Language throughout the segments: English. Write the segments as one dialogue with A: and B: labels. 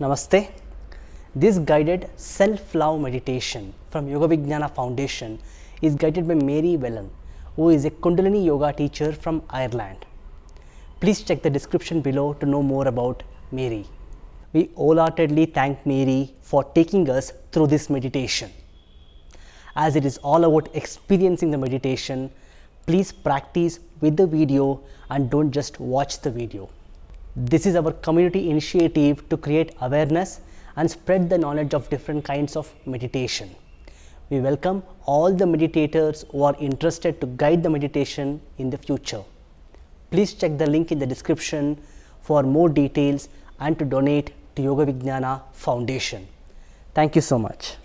A: Namaste. This guided self-love meditation from Yogavijnana Foundation is guided by Mary Whelan, who is a Kundalini Yoga teacher from Ireland. Please check the description below to know more about Mary. We wholeheartedly thank Mary for taking us through this meditation. As it is all about experiencing the meditation, please practice with the video and don't just watch the video. This is our community initiative to create awareness and spread the knowledge of different kinds of meditation. We welcome all the meditators who are interested to guide the meditation in the future. Please check the link in the description for more details and to donate to Yogavijnana Foundation. Thank you so much.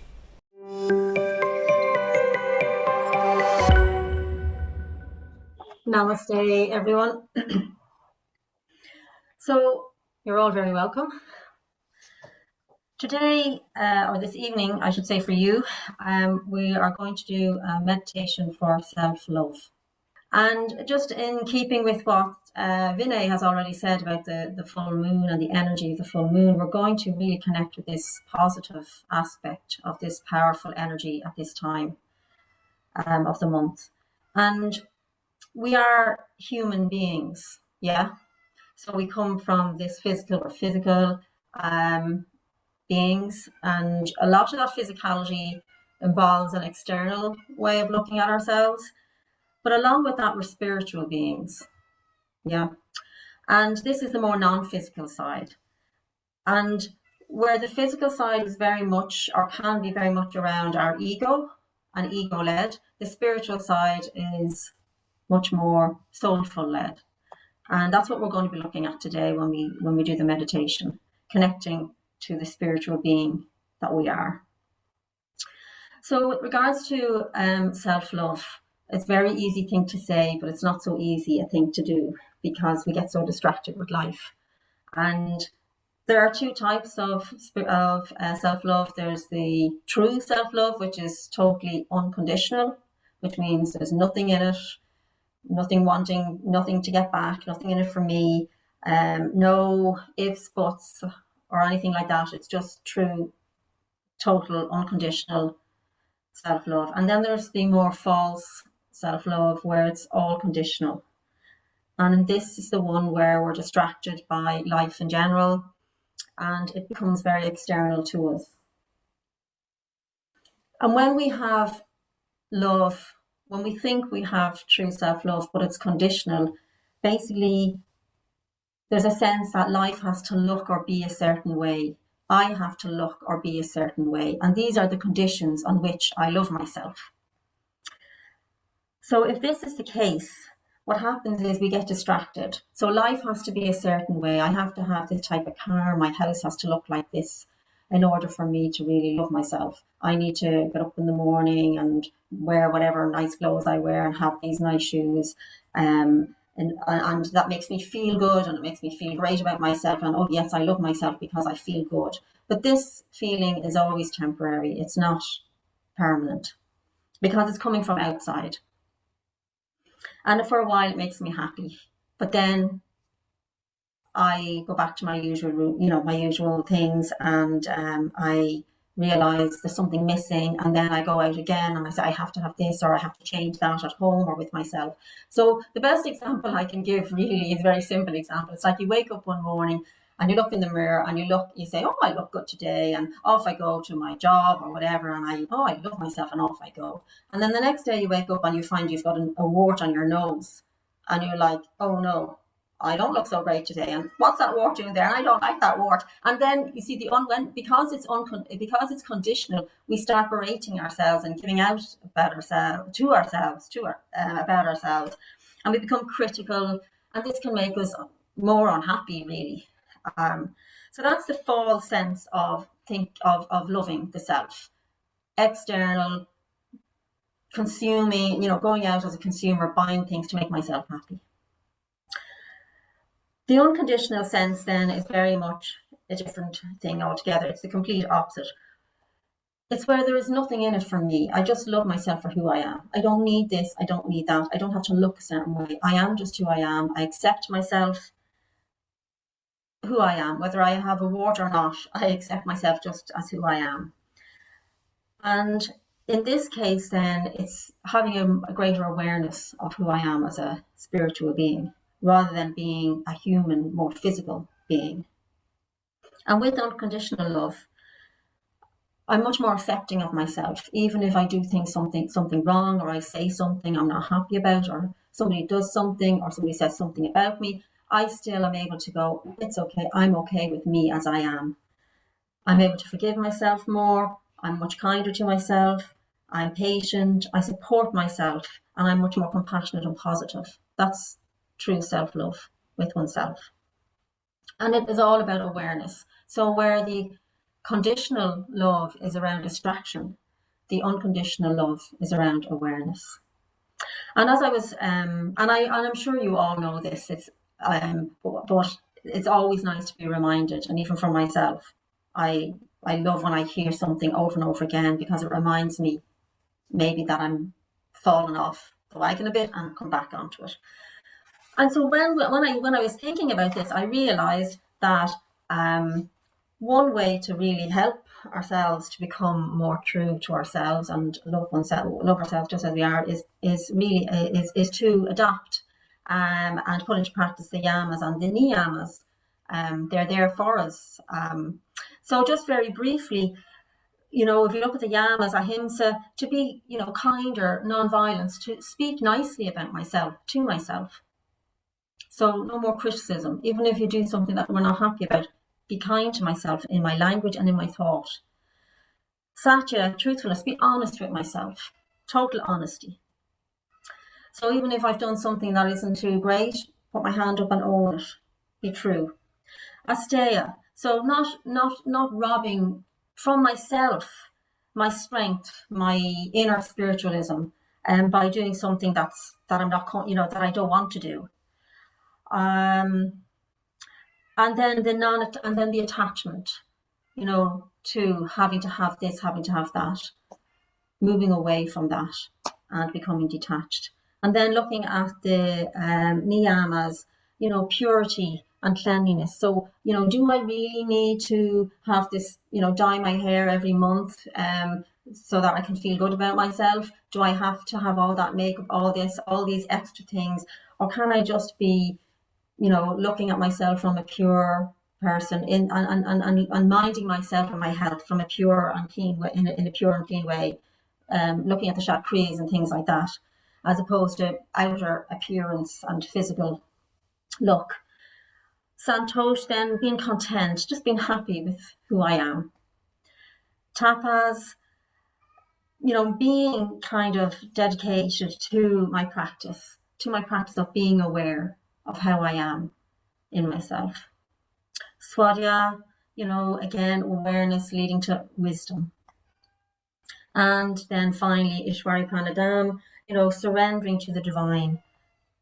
B: Namaste, everyone. So, you're all very welcome. Today, or this evening, I should say for you, we are going to do a meditation for self-love. And just in keeping with what Vinay has already said about the full moon and the energy of the full moon, we're going to really connect with this positive aspect of this powerful energy at this time of the month. And we are human beings, yeah? So we come from this physical beings, and a lot of that physicality involves an external way of looking at ourselves. But along with that, we're spiritual beings, yeah? And this is the more non-physical side. And where the physical side is very much, or can be very much around our ego and ego-led, the spiritual side is much more soulful-led. And that's what we're going to be looking at today when we do the meditation, connecting to the spiritual being that we are. So with regards to self-love, it's a very easy thing to say, but it's not so easy a thing to do because we get so distracted with life. And there are two types of self-love. There's the true self-love, which is totally unconditional, which means there's nothing in it, nothing wanting, nothing to get back, nothing in it for me, no ifs, buts, or anything like that. It's just true, total, unconditional self-love. And then there's the more false self-love, where it's all conditional. And this is the one where we're distracted by life in general, and it becomes very external to us. And when we have love, when we think we have true self-love, but it's conditional, basically there's a sense that life has to look or be a certain way. I have to look or be a certain way. And these are the conditions on which I love myself. So if this is the case, what happens is we get distracted. So life has to be a certain way. I have to have this type of car. My house has to look like this in order for me to really love myself. I need to get up in the morning and wear whatever nice clothes I wear and have these nice shoes. And that makes me feel good, and it makes me feel great about myself. And oh yes, I love myself because I feel good. But this feeling is always temporary. It's not permanent because it's coming from outside. And for a while it makes me happy. But then I go back to my usual things, and I realize there's something missing, and then I go out again and I say I have to have this, or I have to change that at home or with myself. So the best example I can give really is a very simple example. It's like you wake up one morning and you look in the mirror and you say, oh, I look good today, and off I go to my job or whatever, and I love myself, and off I go. And then the next day you wake up and you find you've got a wart on your nose, and you're like, oh no, I don't look so great today, and what's that wart doing there? And I don't like that wart. And then you see because it's conditional, we start berating ourselves and giving out about ourselves, about ourselves, and we become critical, and this can make us more unhappy, really. So that's the false sense of loving the self. External, consuming, going out as a consumer, buying things to make myself happy. The unconditional sense then is very much a different thing altogether. It's the complete opposite. It's where there is nothing in it for me. I just love myself for who I am. I don't need this. I don't need that. I don't have to look a certain way. I am just who I am. I accept myself. who I am. Whether I have a wart or not, I accept myself just as who I am. And in this case, then, it's having a greater awareness of who I am as a spiritual being, rather than being a human, more physical being. And with unconditional love, I'm much more accepting of myself, even if I do think something wrong, or I say something I'm not happy about, or somebody does something, or somebody says something about me. I still am able to go, it's okay, I'm okay with me as I am. I'm able to forgive myself more, I'm much kinder to myself, I'm patient, I support myself, and I'm much more compassionate and positive. That's true self-love with oneself. And it is all about awareness. So where the conditional love is around distraction, the unconditional love is around awareness. And as I was, and I'm sure you all know this, it's, but it's always nice to be reminded. And even for myself, I love when I hear something over and over again, because it reminds me maybe that I'm falling off the wagon a bit and come back onto it. And so when I was thinking about this, I realized that one way to really help ourselves to become more true to ourselves and love ourselves just as we are is to adapt and put into practice the Yamas and the Niyamas. They're there for us. So just very briefly, if you look at the Yamas, ahimsa, to be, kinder, non-violence, to speak nicely about myself, to myself. So no more criticism. Even if you do something that we're not happy about, be kind to myself in my language and in my thought. Satya, truthfulness, be honest with myself. Total honesty. So even if I've done something that isn't too great, put my hand up and own it. Be true. Asteya, so not robbing from myself my strength, my inner spiritualism, by doing something that I'm not, that I don't want to do. And then the attachment, to having to have this, having to have that, moving away from that and becoming detached. And then looking at the Niyamas, purity and cleanliness. So, do I really need to have this, dye my hair every month so that I can feel good about myself? Do I have to have all that makeup, all these extra things? Or can I just be, looking at myself from a pure person and minding myself and my health from a pure and clean way, in a pure and clean way, looking at the chakras and things like that, as opposed to outer appearance and physical look. Santosh, then being content, just being happy with who I am. Tapas, being kind of dedicated to my practice of being aware of how I am in myself. Swadhyaya, again, awareness leading to wisdom. And then finally, Ishwari Pranadam, surrendering to the divine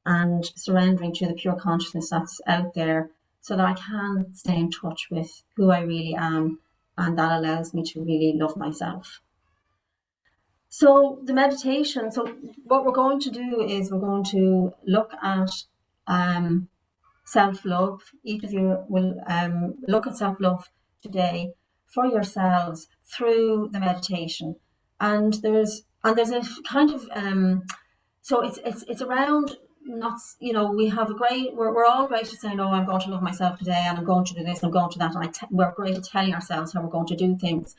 B: and surrendering to the pure consciousness that's out there, so that I can stay in touch with who I really am, and that allows me to really love myself. So the meditation, so what we're going to do is we're going to look at self-love. Each of you will look at self-love today for yourselves through the meditation. And there's a kind of so it's around not, we're all great at saying, oh, I'm going to love myself today, and I'm going to do this, and I'm going to that, and we're great at telling ourselves how we're going to do things.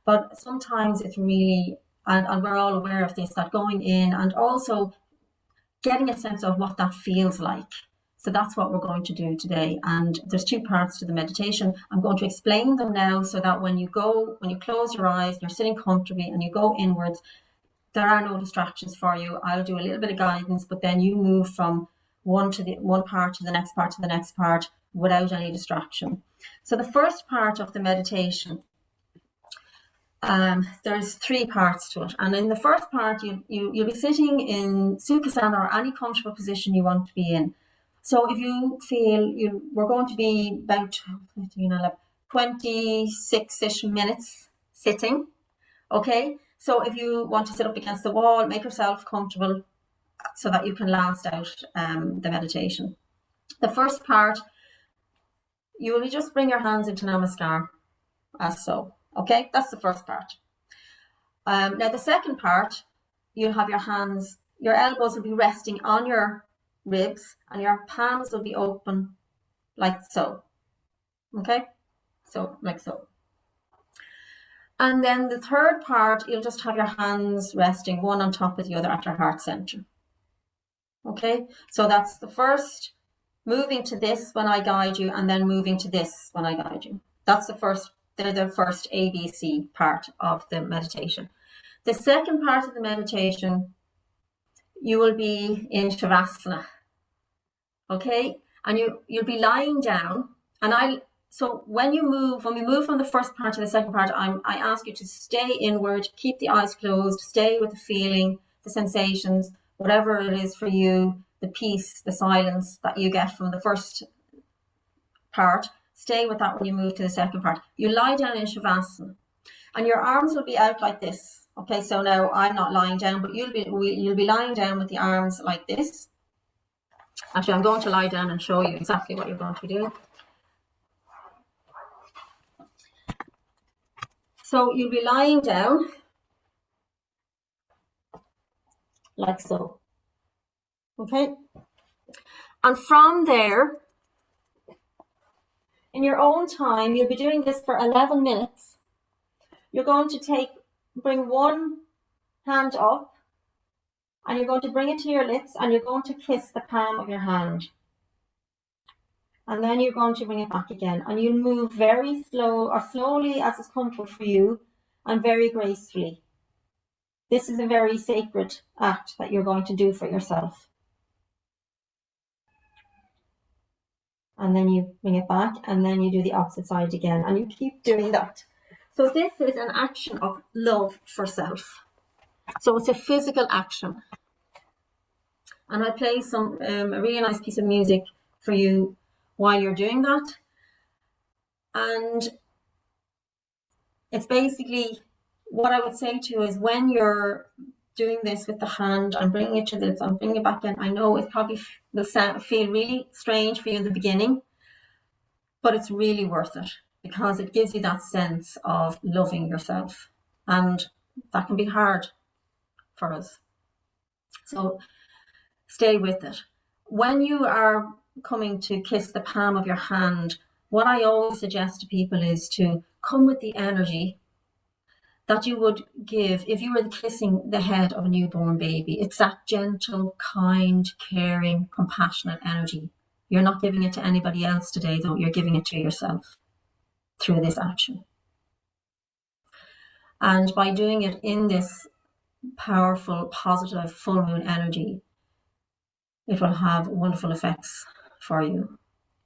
B: But sometimes it's really, and we're all aware of this, that going in and also getting a sense of what that feels like. So that's what we're going to do today. And there's two parts to the meditation. I'm going to explain them now, so that when you close your eyes, you're sitting comfortably and you go inwards, there are no distractions for you. I'll do a little bit of guidance, but then you move from one part to the next part to the next part without any distraction. So the first part of the meditation, there's three parts to it. And in the first part, you'll be sitting in Sukhasana, or any comfortable position you want to be in. So if you feel we're going to be about 26-ish minutes sitting, okay? So if you want to sit up against the wall, make yourself comfortable so that you can last out the meditation. The first part, you will just bring your hands into Namaskar, as so. Okay, that's the first part. Now the second part, you'll have your hands, your elbows will be resting on your ribs and your palms will be open like so. Okay, so like so. And then the third part, you'll just have your hands resting one on top of the other at your heart center. Okay, so that's the first, moving to this when I guide you, and then moving to this when I guide you. That's the first, they're the first ABC part of the meditation. The second part of the meditation, you will be in Shavasana. Okay, and you'll be lying down, and so when we move from the first part to the second part, I ask you to stay inward, keep the eyes closed, stay with the feeling, the sensations, whatever it is for you, the peace, the silence that you get from the first part, stay with that when you move to the second part. You lie down in Shavasana, and your arms will be out like this. Okay, so now I'm not lying down, but you'll be lying down with the arms like this. Actually, I'm going to lie down and show you exactly what you're going to be doing. So you'll be lying down like so. Okay? And from there, in your own time, you'll be doing this for 11 minutes. You're going to bring one hand up, and you're going to bring it to your lips, and you're going to kiss the palm of your hand. And then you're going to bring it back again. And you'll move very slow, or slowly as is comfortable for you, and very gracefully. This is a very sacred act that you're going to do for yourself. And then you bring it back, and then you do the opposite side again, and you keep doing that. So this is an action of love for self. So it's a physical action. And I play a really nice piece of music for you while you're doing that. And it's basically, what I would say to you is, when you're doing this with the hand, I'm bringing it to the lips, I'm bringing it back in. I know it probably will feel really strange for you in the beginning, but it's really worth it, because it gives you that sense of loving yourself. And that can be hard for us. So stay with it. When you are coming to kiss the palm of your hand, what I always suggest to people is to come with the energy that you would give if you were kissing the head of a newborn baby. It's that gentle, kind, caring, compassionate energy. You're not giving it to anybody else today, though. You're giving it to yourself through this action. And by doing it in this powerful, positive, full moon energy, it will have wonderful effects for you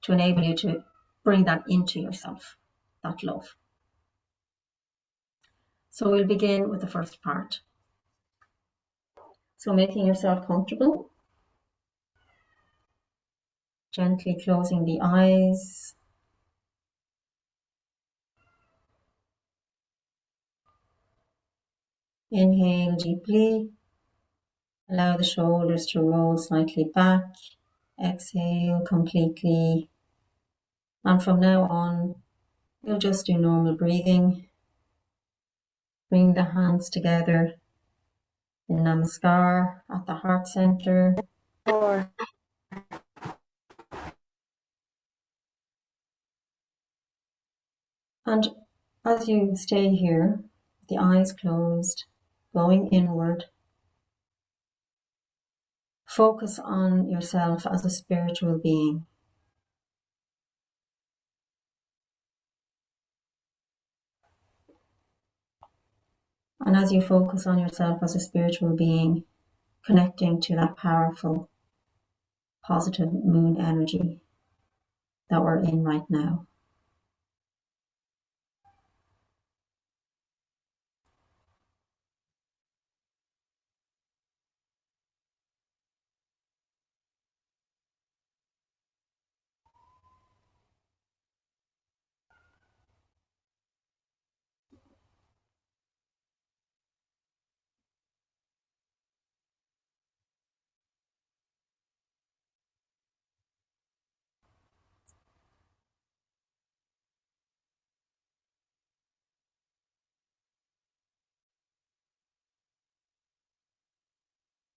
B: to enable you to bring that into yourself, that love. So we'll begin with the first part. So making yourself comfortable, gently closing the eyes. Inhale deeply. Allow the shoulders to roll slightly back. Exhale completely. And from now on, you'll just do normal breathing. Bring the hands together in Namaskar at the heart center. And as you stay here, the eyes closed, going inward, focus on yourself as a spiritual being. And as you focus on yourself as a spiritual being, connecting to that powerful, positive moon energy that we're in right now.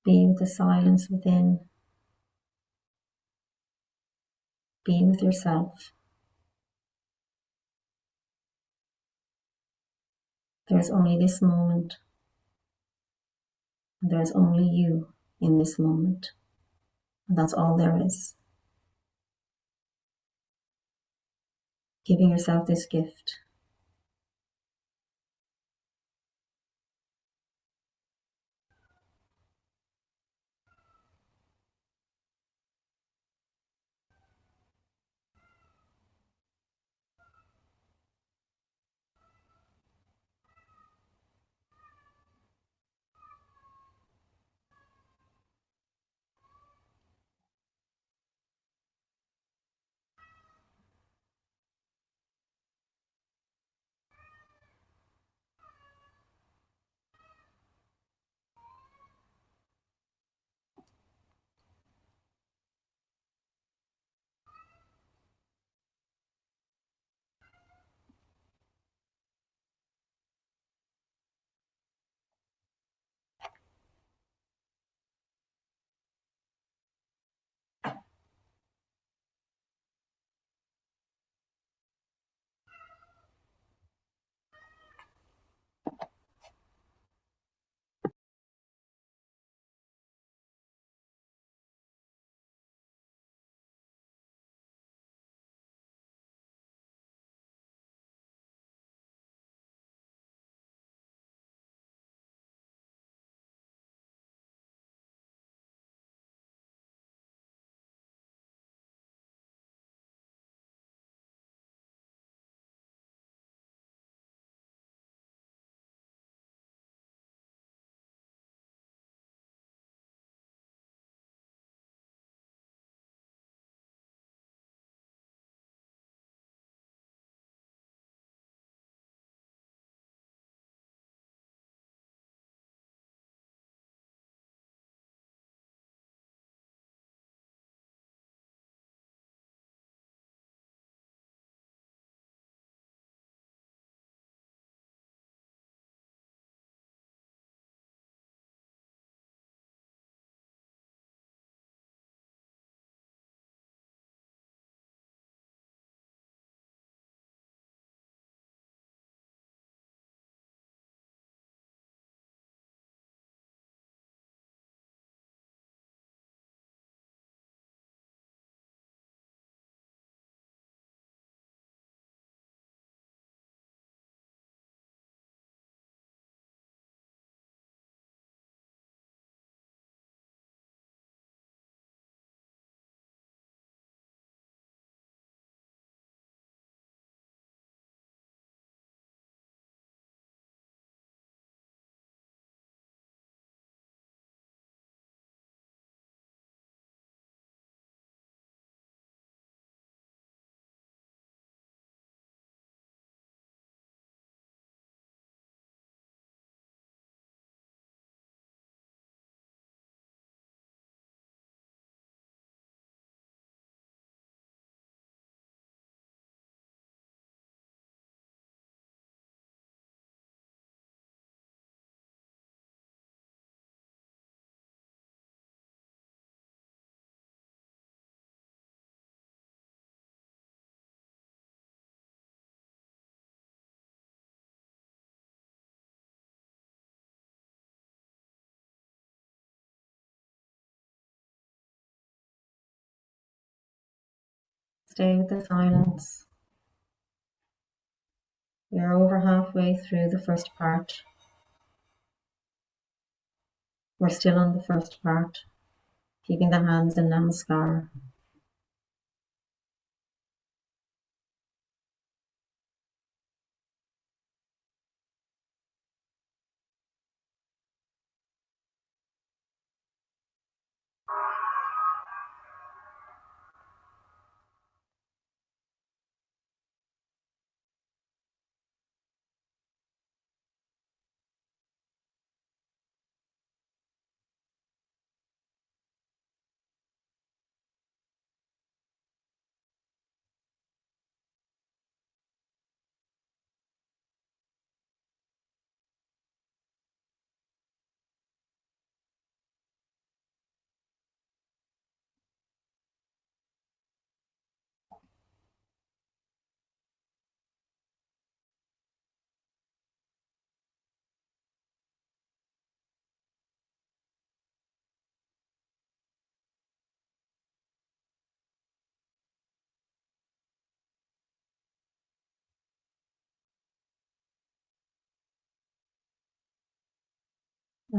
B: Be with the silence within. Be with yourself. There's only this moment, and there's only you in this moment, and that's all there is. Giving yourself this gift. Stay with the silence. We are over halfway through the first part. We're still on the first part, keeping the hands in Namaskar.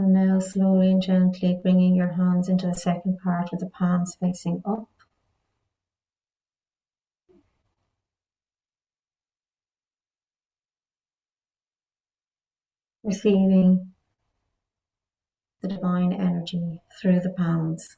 B: And now slowly and gently bringing your hands into the second part with the palms facing up. Receiving the divine energy through the palms.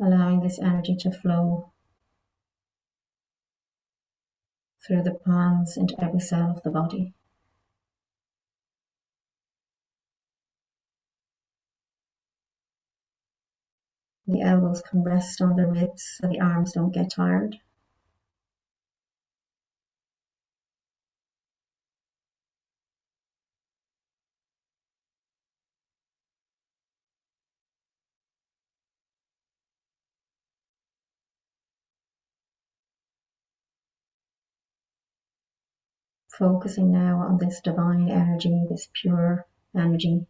B: Allowing this energy to flow through the palms into every cell of the body. The elbows can rest on the ribs so the arms don't get tired. Focusing now on this divine energy, this pure energy.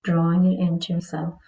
B: Drawing it into yourself.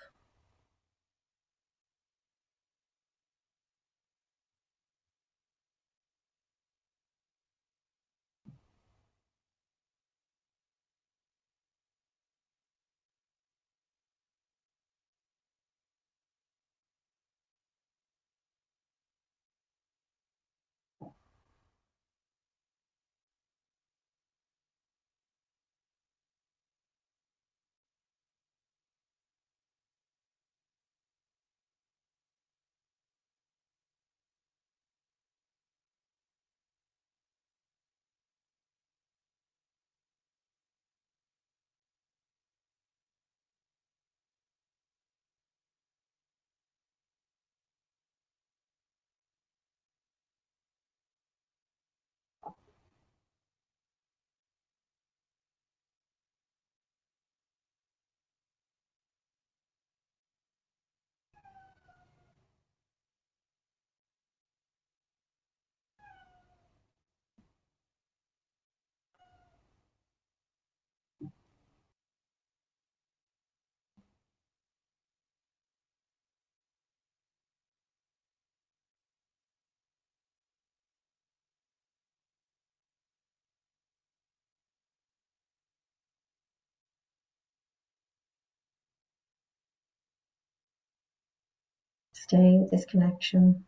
B: Stay with this connection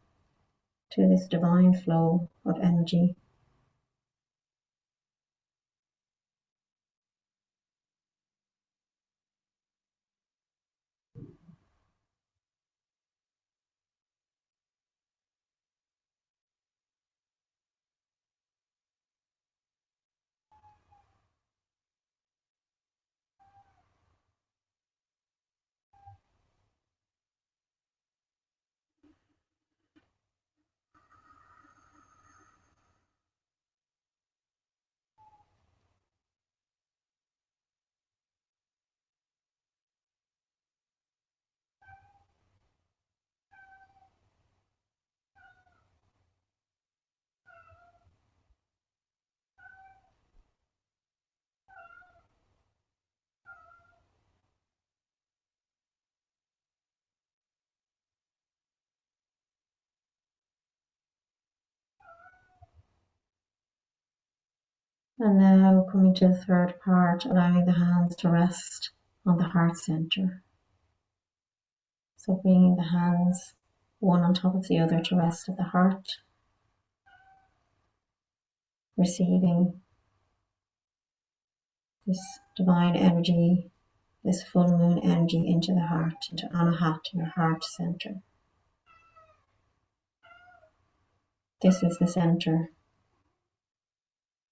B: to this divine flow of energy. And now coming to the third part, allowing the hands to rest on the heart center. So bringing the hands one on top of the other to rest at the heart. Receiving this divine energy, this full moon energy into the heart, into Anahat, your heart center. This is the center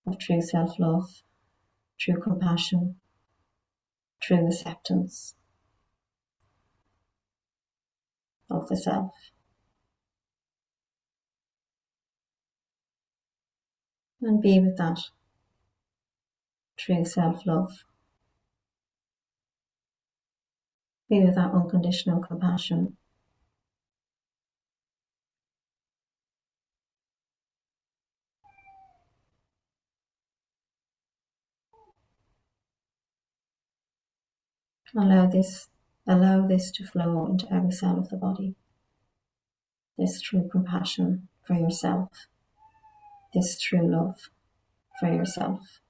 B: of true self-love, true compassion, true acceptance of the self. And be with that true self-love. Be with that unconditional compassion. Allow this to flow into every cell of the body. This true compassion for yourself. This true love for yourself.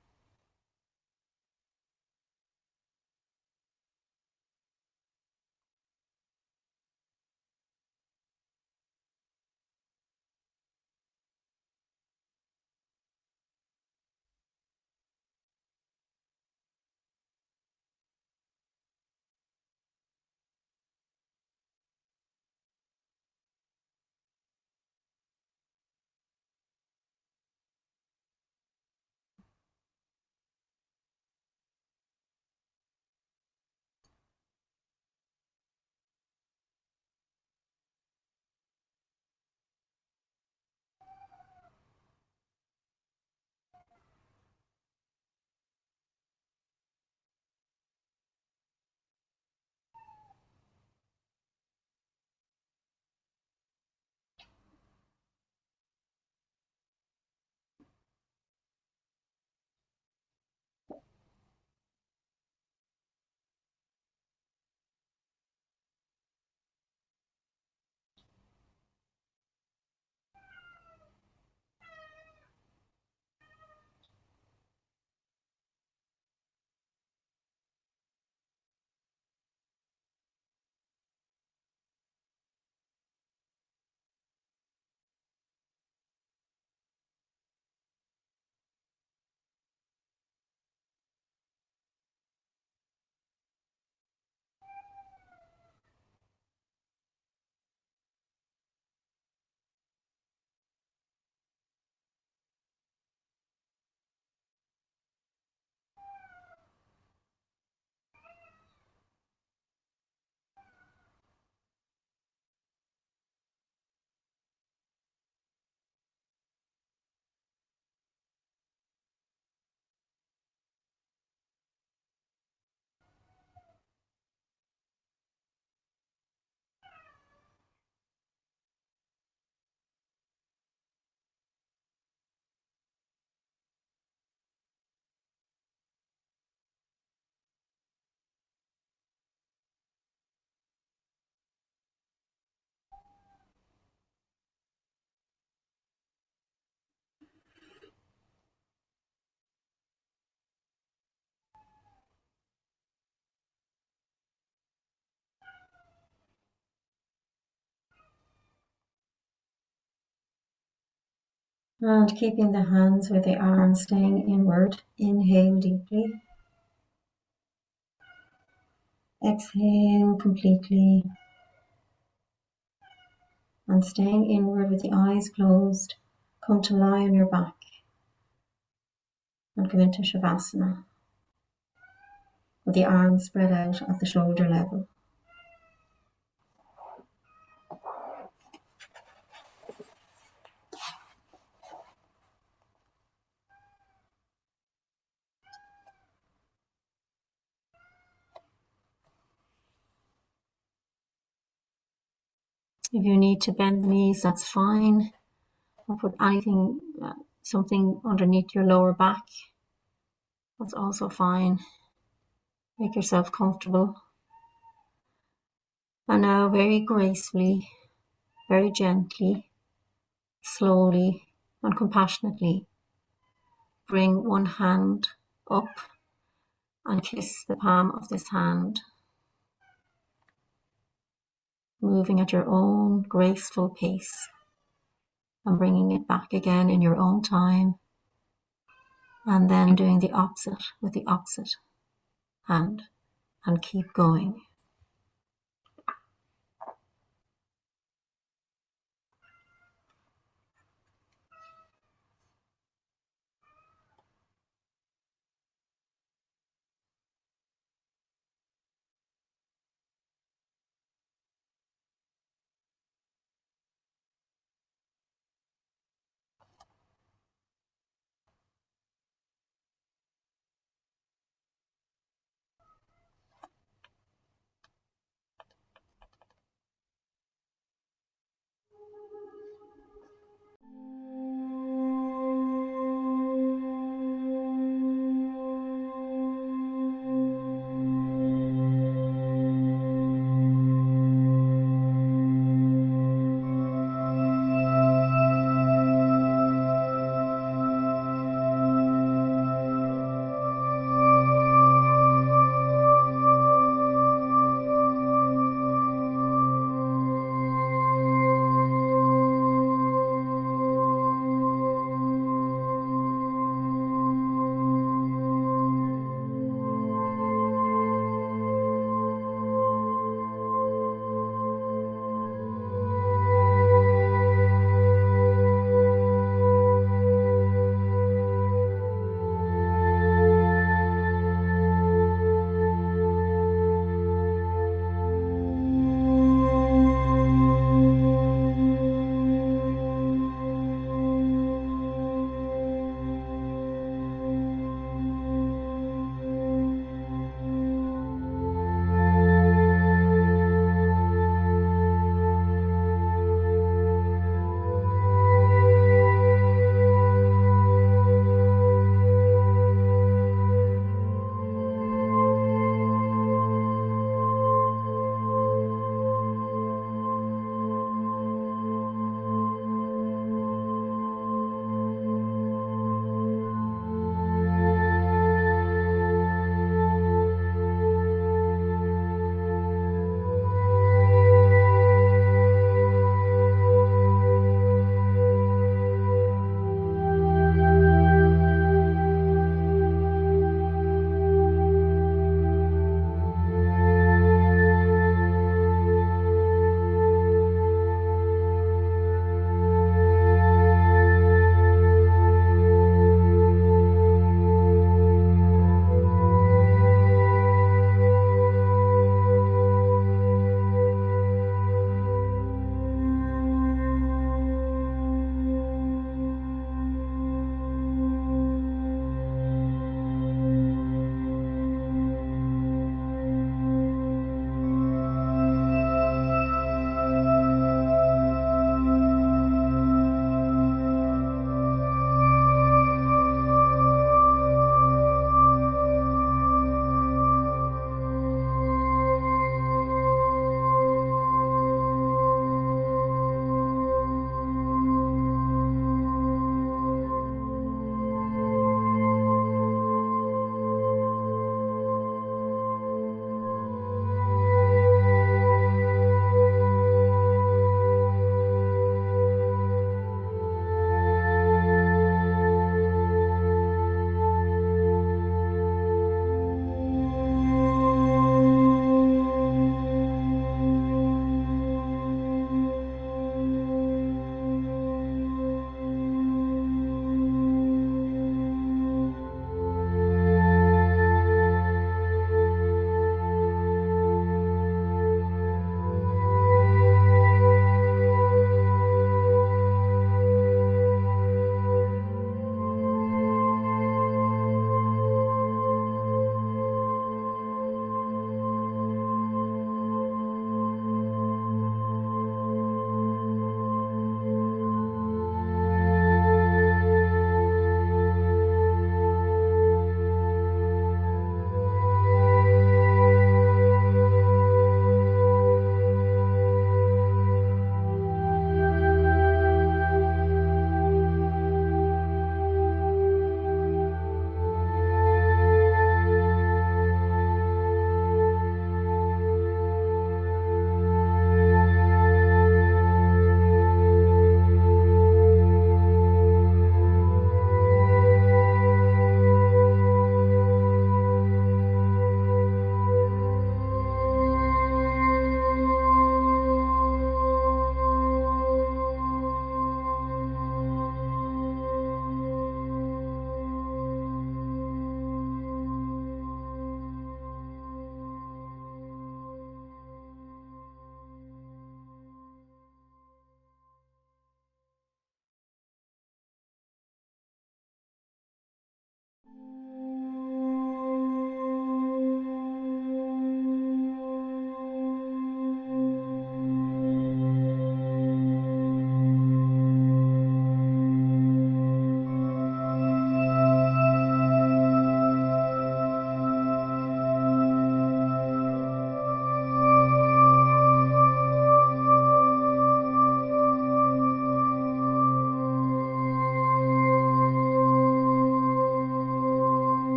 B: And keeping the hands where they are and staying inward. Inhale deeply. Exhale completely. And staying inward with the eyes closed, come to lie on your back and come into Shavasana with the arms spread out at the shoulder level. If you need to bend the knees, that's fine. Or put anything, something underneath your lower back, that's also fine. Make yourself comfortable. And now very gracefully, very gently, slowly and compassionately, bring one hand up and kiss the palm of this hand, moving at your own graceful pace and bringing it back again in your own time, and then doing the opposite with the opposite hand, and keep going.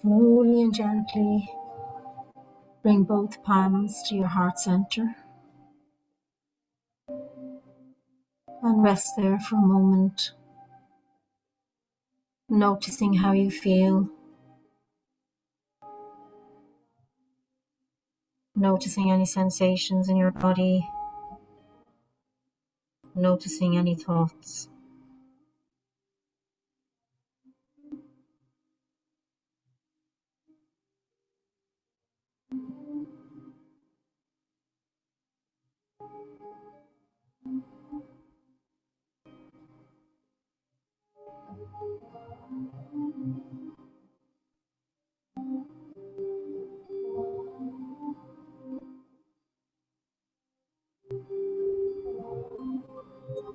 B: Slowly and gently bring both palms to your heart center and rest there for a moment, noticing how you feel, noticing any sensations in your body, noticing any thoughts.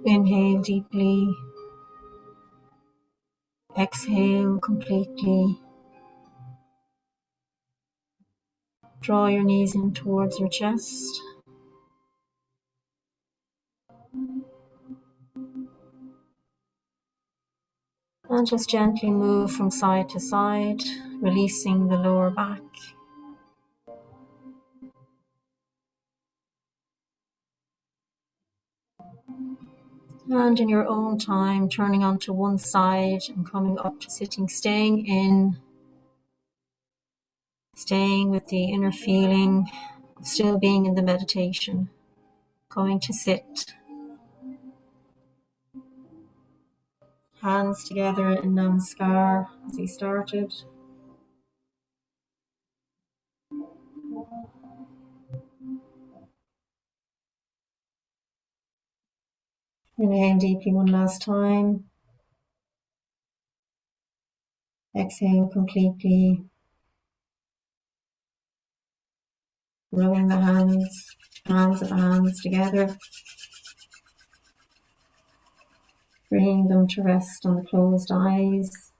B: Inhale deeply, exhale completely. Draw your knees in towards your chest. And just gently move from side to side, releasing the lower back. And in your own time, turning onto one side and coming up to sitting, staying with the inner feeling of still being in the meditation. Going to sit, hands together in Namaskar as we started. Inhale deeply one last time. Exhale completely. Rubbing the palms of the hands together. Bringing them to rest on the closed eyes.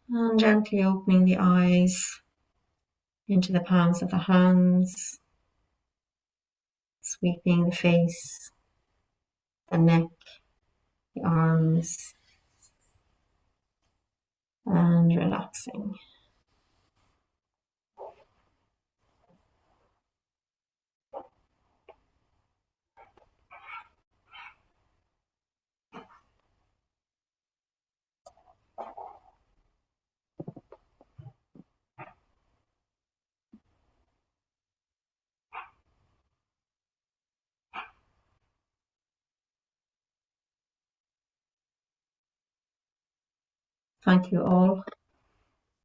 B: And gently opening the eyes into the palms of the hands. Sweeping the face, the neck, the arms, and relaxing. Thank you all.